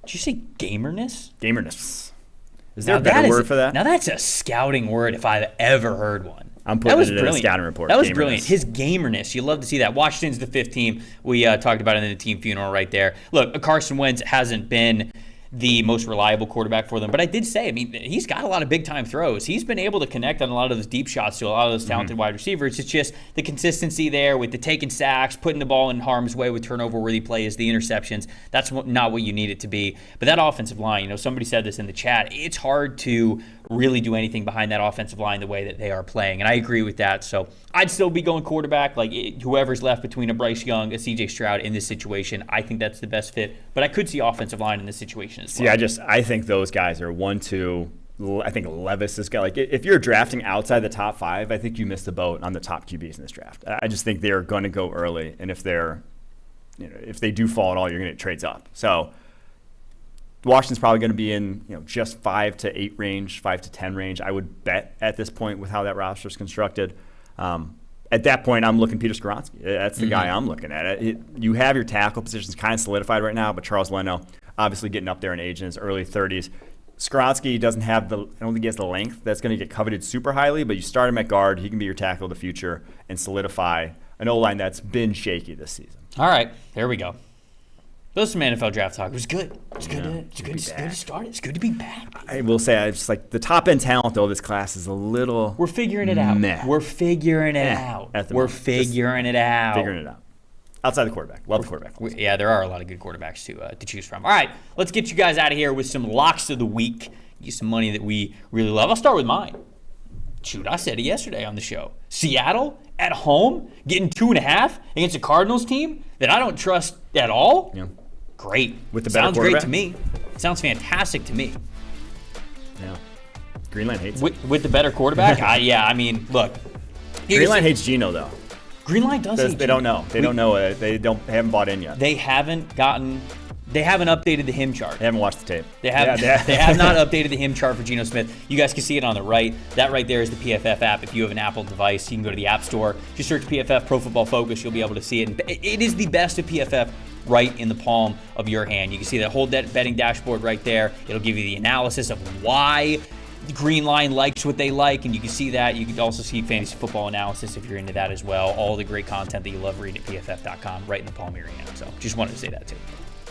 Did you say gamerness?
Gamerness. Is there a better word for that?
Now that's a scouting word if I've ever heard one.
I'm putting it in a scouting report.
That was brilliant. His gamerness. You love to see that. Washington's the 5th team. We talked about it in the team funeral right there. Look, Carson Wentz hasn't been the most reliable quarterback for them. But I did say, he's got a lot of big-time throws. He's been able to connect on a lot of those deep shots to a lot of those talented wide receivers. It's just the consistency there with the taking sacks, putting the ball in harm's way with turnover-worthy plays, the interceptions. That's not what you need it to be. But that offensive line, somebody said this in the chat, it's hard to really do anything behind that offensive line the way that they are playing. And I agree with that. So I'd still be going quarterback. Whoever's left between a Bryce Young, a C.J. Stroud in this situation, I think that's the best fit. But I could see offensive line in this situation as well.
See, I think those guys are 1, 2. I think Levis is guy. If you're drafting outside the top 5, I think you missed the boat on the top QBs in this draft. I just think they're going to go early, and if they do fall at all, you're going to get trades up. So Washington's probably going to be in just 5 to 8 range, 5 to 10 range. I would bet at this point with how that roster is constructed. At that point, I'm looking Peter Skoronski. That's the guy I'm looking at. You have your tackle positions kind of solidified right now, but Charles Leno obviously getting up there in age in his early 30s. Skoronski doesn't have I don't think he has the length that's going to get coveted super highly, but you start him at guard, he can be your tackle of the future and solidify an O-line that's been shaky this season.
All right, there we go. Those some NFL draft talk. It was good. It's good to start. It's good to be back.
I will say, it's like the top end talent though of this class is a little.
We're figuring it out. We're figuring it out. We're figuring it out.
Figuring it out. Outside the quarterback. Love the quarterback.
Yeah, there are a lot of good quarterbacks to choose from. All right, let's get you guys out of here with some locks of the week. Get some money that we really love. I'll start with mine. Shoot, I said it yesterday on the show. Seattle at home getting 2.5 against a Cardinals team that I don't trust at all.
Yeah.
Great.
With the better
Sounds
quarterback?
great to me. Sounds fantastic to me.
Yeah. Greenland hates it.
With the better quarterback? Yeah, I mean, look.
Greenland hates Geno though.
Greenline does hate
They don't know. They don't know. They haven't bought in yet.
They haven't updated the him chart.
They haven't watched the tape.
They have not updated the him chart for Geno Smith. You guys can see it on the right. That right there is the PFF app. If you have an Apple device, you can go to the App Store. Just search PFF Pro Football Focus. You'll be able to see it. And it is the best of PFF right in the palm of your hand. You can see that whole betting dashboard right there. It'll give you the analysis of why Greenline likes what they like, and you can see that. You can also see fantasy football analysis if you're into that as well. All the great content that you love reading at pff.com right in the palm of your hand. So just wanted to say that too.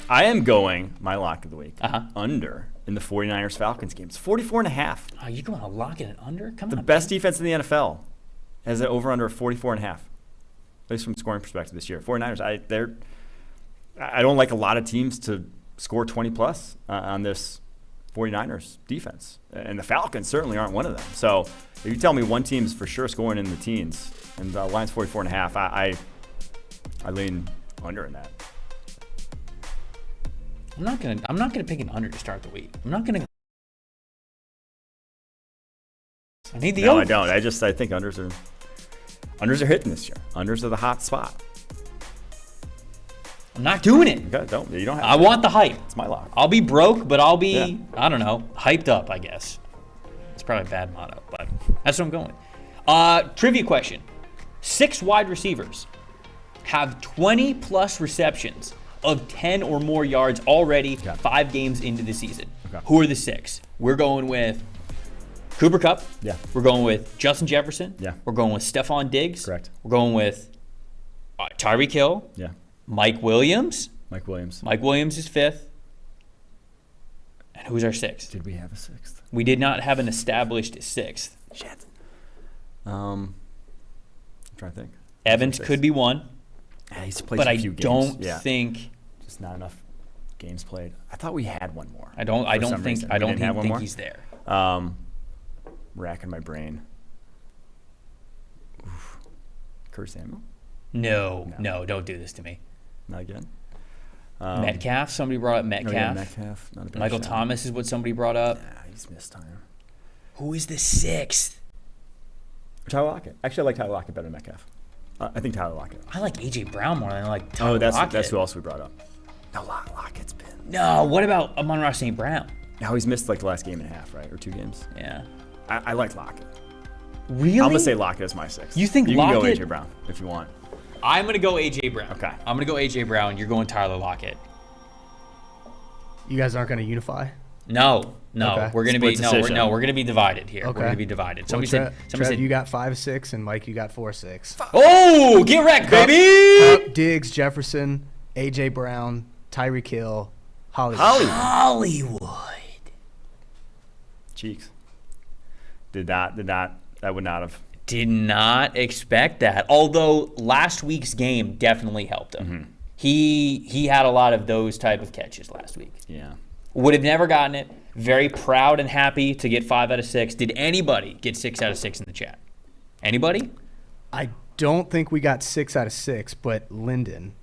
I am going my lock of the week under in the 49ers-Falcons game. It's 44.5.
Oh, you're going to lock it at under? Come on.
The best defense in the NFL has an over-under of 44.5, at least from a scoring perspective this year. 49ers, I don't like a lot of teams to score 20-plus on this 49ers defense. And the Falcons certainly aren't one of them. So if you tell me one team's for sure scoring in the teens and the line's 44.5, I lean under in that.
I'm not gonna pick an under to start the week. I'm not gonna. I need the over.
I don't. I think unders are hitting this year. Unders are the hot spot.
I'm not doing it.
You don't have
I want the hype.
It's my lock.
I'll be broke, but I'll be, I don't know, hyped up, I guess. It's probably a bad motto, but that's what I'm going with. Trivia question. 6 wide receivers have 20-plus receptions of 10 or more yards already 5 games into the season. Okay. Who are the 6? We're going with Cooper Kupp.
Yeah.
We're going with Justin Jefferson.
Yeah.
We're going with Stephon Diggs.
Correct.
We're going with Tyreek Hill.
Yeah.
Mike Williams.
Mike Williams
is 5th. And who's our 6th?
Did we have a 6th?
We did not have an established 6th.
Shit. I'm trying to think.
Evans could be 1.
Yeah, he's played
but
a
I
don't
don't think
just not enough games played. I thought we had one more.
I don't think he's there.
Racking my brain. Oof. Curtis Samuel?
No, don't do this to me.
Not again.
Metcalf. Somebody brought up Metcalf.
Oh yeah, Metcalf. Not a bad
Michael
shot.
Thomas is what somebody brought up.
Yeah, he's missed time.
Who is the 6th?
Tyler Lockett. Actually, I like Tyler Lockett better than Metcalf. I think Tyler Lockett.
I like A.J. Brown more than I like Tyler Lockett.
That's who else we brought up. No, Lockett's been.
No, what about Amon-Ra St. Brown?
Now he's missed like the last game and a half, right? Or 2 games.
Yeah.
I like Lockett.
Really?
I'm going to say Lockett is my 6th.
You think
Lockett? You can go
Lockett?
A.J. Brown if you want.
I'm going to go A.J. Brown.
Okay.
I'm going to go A.J. Brown. You're going Tyler Lockett.
You guys aren't going to unify?
No.
Okay.
We're going to be we're going to be divided here.
Okay.
We're going to be divided.
Well,
Somebody said
you got 5-6 and Mike you got 4-6.
Oh, get wrecked, baby!
Kupp, Diggs, Jefferson, A.J. Brown, Tyreek Hill,
Hollywood.
Cheeks. That would not have.
Did not expect that. Although last week's game definitely helped him.
Mm-hmm.
He had a lot of those type of catches last week.
Yeah.
Would have never gotten it. Very proud and happy to get 5 out of 6. Did anybody get 6 out of 6 in the chat? Anybody?
I don't think we got 6 out of 6, but Lyndon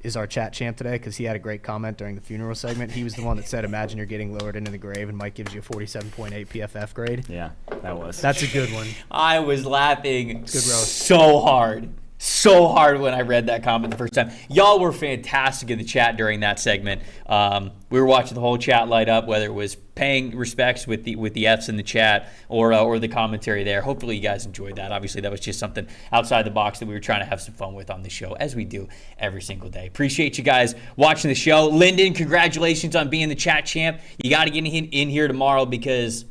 is our chat champ today because he had a great comment during the funeral segment. He was the one that said, imagine you're getting lowered into the grave and Mike gives you a 47.8 PFF grade.
Yeah, that was.
That's a good one.
I was laughing so hard. so hard when I read that comment the first time. Y'all were fantastic in the chat during that segment. We were watching the whole chat light up, whether it was paying respects with the Fs in the chat or the commentary there. Hopefully you guys enjoyed that. Obviously that was just something outside the box that we were trying to have some fun with on the show, as we do every single day. Appreciate you guys watching the show. Lyndon, congratulations on being the chat champ. You got to get in here tomorrow because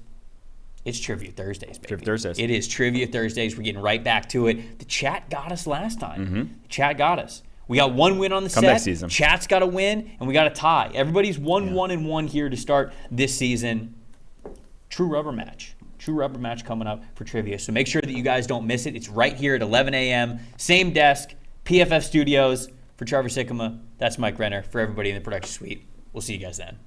it's Trivia Thursdays, baby.
Trivia Thursdays.
It is Trivia Thursdays. We're getting right back to it. The chat got us last time. The chat got us. We got one win on the
Comeback
set.
season.
Chat's got a win, and we got a tie. Everybody's 1-1-1 here to start this season. True rubber match. True rubber match coming up for trivia. So make sure that you guys don't miss it. It's right here at 11 a.m. Same desk, PFF Studios. For Trevor Sikkema, that's Mike Renner. For everybody in the production suite, we'll see you guys then.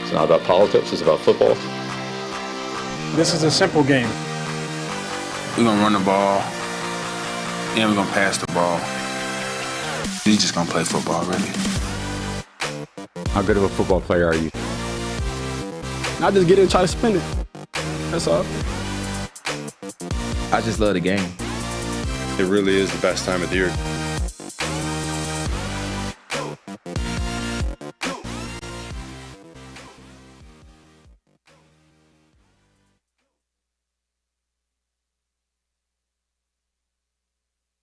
It's not about politics, it's about football.
This is a simple game.
We're going to run the ball, and we're going to pass the ball. He's just going to play football, really.
How good of a football player are you?
Not just get in and try to spin it. That's all.
I just love the game. It really is the best time of the year.